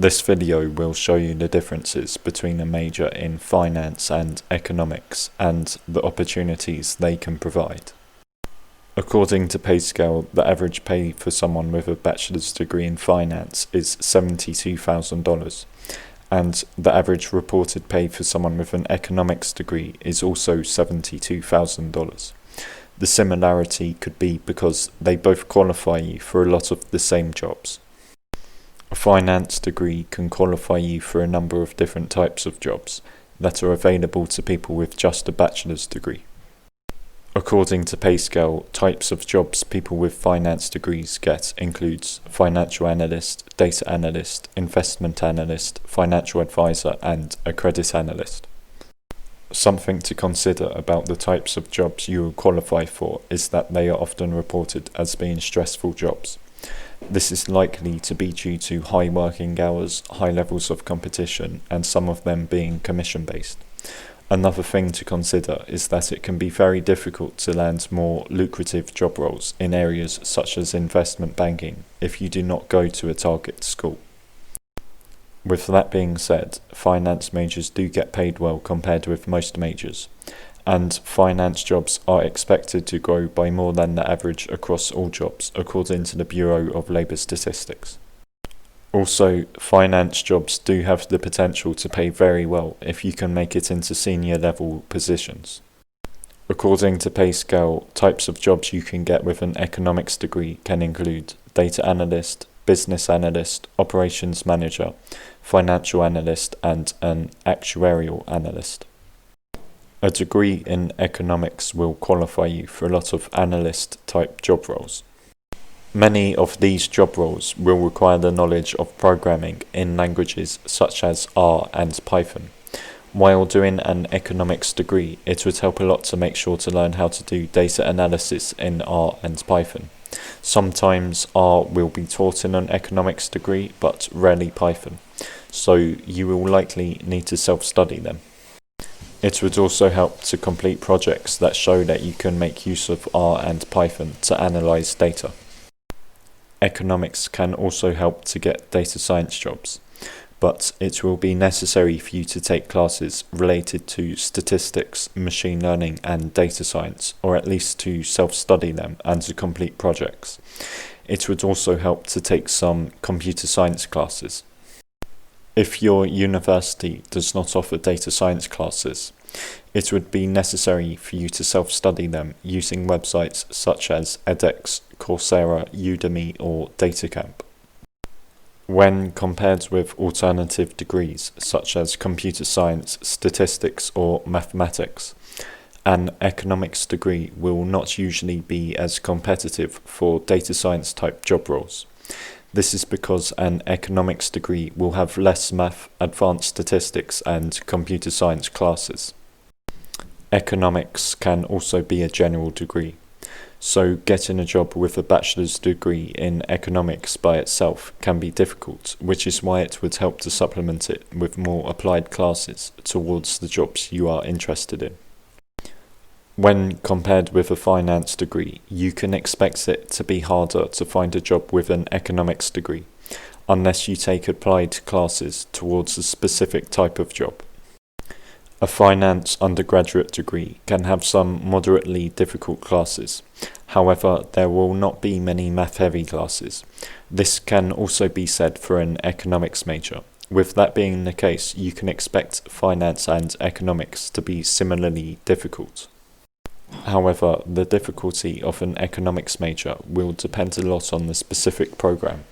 This video will show you the differences between a major in finance and economics and the opportunities they can provide. According to PayScale, the average pay for someone with a bachelor's degree in finance is $72,000, and the average reported pay for someone with an economics degree is also $72,000. The similarity could be because they both qualify you for a lot of the same jobs. A finance degree can qualify you for a number of different types of jobs that are available to people with just a bachelor's degree. According to PayScale, types of jobs people with finance degrees get includes financial analyst, data analyst, investment analyst, financial advisor, and a credit analyst. Something to consider about the types of jobs you will qualify for is that they are often reported as being stressful jobs. This is likely to be due to high working hours, high levels of competition, and some of them being commission-based. Another thing to consider is that it can be very difficult to land more lucrative job roles in areas such as investment banking if you do not go to a target school. With that being said, finance majors do get paid well compared with most majors, and finance jobs are expected to grow by more than the average across all jobs, according to the Bureau of Labour Statistics. Also, finance jobs do have the potential to pay very well if you can make it into senior level positions. According to PayScale, types of jobs you can get with an economics degree can include data analyst, business analyst, operations manager, financial analyst, and an actuarial analyst. A degree in economics will qualify you for a lot of analyst-type job roles. Many of these job roles will require the knowledge of programming in languages such as R and Python. While doing an economics degree, it would help a lot to make sure to learn how to do data analysis in R and Python. Sometimes R will be taught in an economics degree, but rarely Python, so you will likely need to self-study them. It would also help to complete projects that show that you can make use of R and Python to analyze data. Economics can also help to get data science jobs, but it will be necessary for you to take classes related to statistics, machine learning, and data science, or at least to self-study them and to complete projects. It would also help to take some computer science classes. If your university does not offer data science classes, it would be necessary for you to self-study them using websites such as edX, Coursera, Udemy, or DataCamp. When compared with alternative degrees such as computer science, statistics, or mathematics, an economics degree will not usually be as competitive for data science type job roles. This is because an economics degree will have less math, advanced statistics, and computer science classes. Economics can also be a general degree, so getting a job with a bachelor's degree in economics by itself can be difficult, which is why it would help to supplement it with more applied classes towards the jobs you are interested in. When compared with a finance degree, you can expect it to be harder to find a job with an economics degree, unless you take applied classes towards a specific type of job. A finance undergraduate degree can have some moderately difficult classes. However, there will not be many math-heavy classes. This can also be said for an economics major. With that being the case, you can expect finance and economics to be similarly difficult. However, the difficulty of an economics major will depend a lot on the specific program.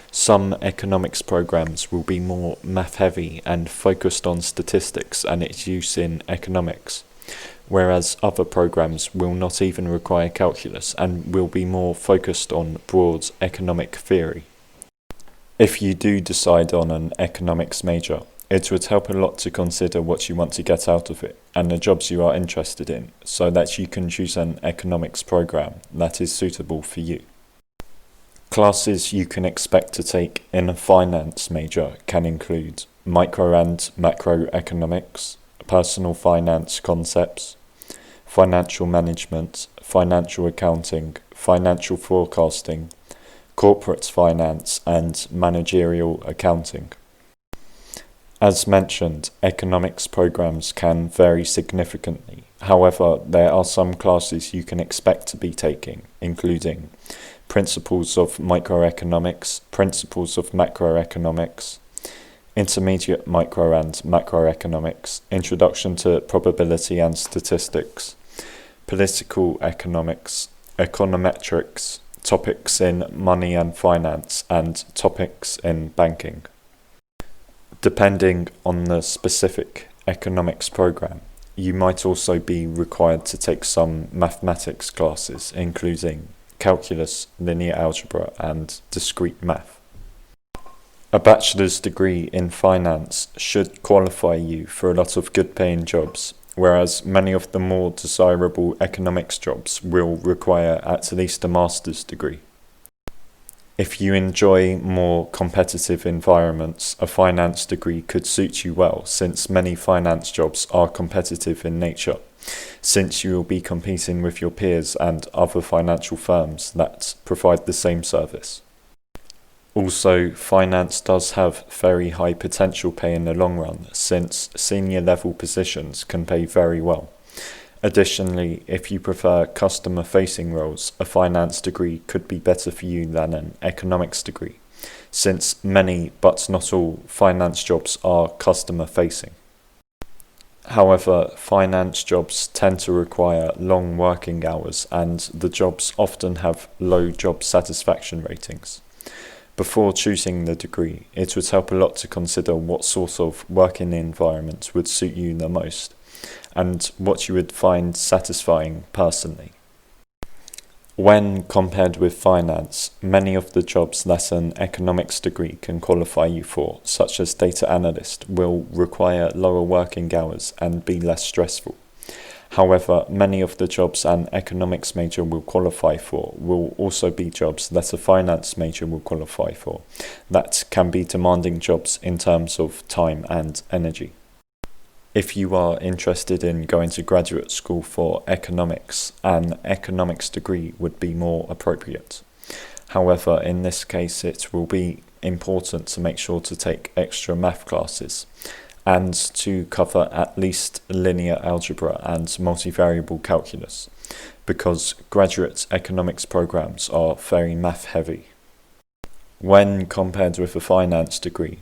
Some economics programs will be more math-heavy and focused on statistics and its use in economics, whereas other programs will not even require calculus and will be more focused on broad economic theory. If you do decide on an economics major, it would help a lot to consider what you want to get out of it and the jobs you are interested in, so that you can choose an economics program that is suitable for you. Classes you can expect to take in a finance major can include micro and macroeconomics, personal finance concepts, financial management, financial accounting, financial forecasting, corporate finance, and managerial accounting. As mentioned, economics programs can vary significantly. However, there are some classes you can expect to be taking, including Principles of Microeconomics, Principles of Macroeconomics, Intermediate Micro and Macroeconomics, Introduction to Probability and Statistics, Political Economics, Econometrics, topics in money and finance, and topics in banking. Depending on the specific economics program, you might also be required to take some mathematics classes, including calculus, linear algebra, and discrete math. A bachelor's degree in finance should qualify you for a lot of good-paying jobs, whereas many of the more desirable economics jobs will require at least a master's degree. If you enjoy more competitive environments, a finance degree could suit you well, since many finance jobs are competitive in nature, since you will be competing with your peers and other financial firms that provide the same service. Also, finance does have very high potential pay in the long run, since senior level positions can pay very well. Additionally, if you prefer customer-facing roles, a finance degree could be better for you than an economics degree, since many, but not all, finance jobs are customer-facing. However, finance jobs tend to require long working hours, and the jobs often have low job satisfaction ratings. Before choosing the degree, it would help a lot to consider what sort of working environment would suit you the most, and what you would find satisfying personally. When compared with finance, many of the jobs that an economics degree can qualify you for, such as data analyst, will require lower working hours and be less stressful. However, many of the jobs an economics major will qualify for will also be jobs that a finance major will qualify for, that can be demanding jobs in terms of time and energy. If you are interested in going to graduate school for economics, an economics degree would be more appropriate. However, in this case, it will be important to make sure to take extra math classes and to cover at least linear algebra and multivariable calculus, because graduate economics programs are very math heavy. When compared with a finance degree,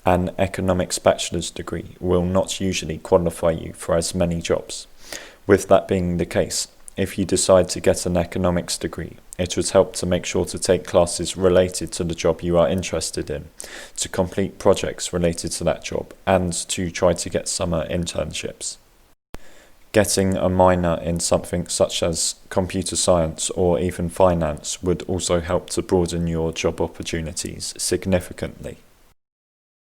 an economics bachelor's degree will not usually qualify you for as many jobs. With that being the case, if you decide to get an economics degree, it would help to make sure to take classes related to the job you are interested in, to complete projects related to that job, and to try to get summer internships. Getting a minor in something such as computer science or even finance would also help to broaden your job opportunities significantly.